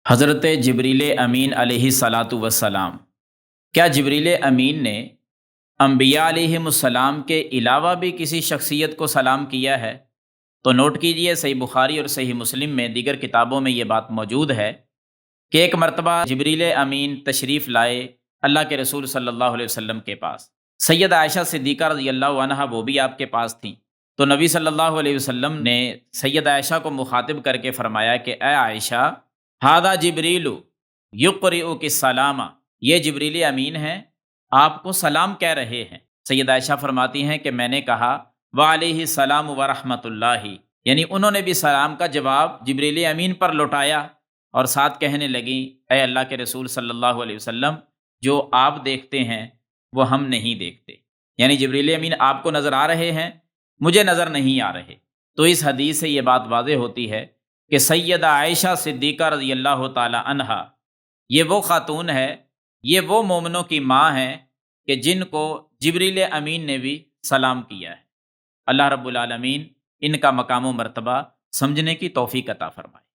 حضرت جبریل امین علیہ صلاۃ وسلام، کیا جبریل امین نے انبیاء علیہم السلام کے علاوہ بھی کسی شخصیت کو سلام کیا ہے؟ تو نوٹ کیجئے، صحیح بخاری اور صحیح مسلم میں دیگر کتابوں میں یہ بات موجود ہے کہ ایک مرتبہ جبریل امین تشریف لائے اللہ کے رسول صلی اللہ علیہ وسلم کے پاس۔ سید عائشہ صدیقہ رضی اللہ عنہا وہ بھی آپ کے پاس تھیں، تو نبی صلی اللہ علیہ وسلم نے سید عائشہ کو مخاطب کر کے فرمایا کہ اے عائشہ، ہادہ جبریل یقرئک السلام، یہ جبریل امین ہیں، آپ کو سلام کہہ رہے ہیں۔ سید عائشہ فرماتی ہیں کہ میں نے کہا وعلیہ السلام ورحمۃ اللہ، یعنی انہوں نے بھی سلام کا جواب جبریل امین پر لوٹایا اور ساتھ کہنے لگیں اے اللہ کے رسول صلی اللہ علیہ وسلم، جو آپ دیکھتے ہیں وہ ہم نہیں دیکھتے، یعنی جبریل امین آپ کو نظر آ رہے ہیں، مجھے نظر نہیں آ رہے۔ تو اس حدیث سے یہ بات واضح ہوتی ہے کہ سیدہ عائشہ صدیقہ رضی اللہ تعالی عنہا یہ وہ خاتون ہے، یہ وہ مومنوں کی ماں ہیں کہ جن کو جبریل امین نے بھی سلام کیا ہے۔ اللہ رب العالمین ان کا مقام و مرتبہ سمجھنے کی توفیق عطا فرمائے۔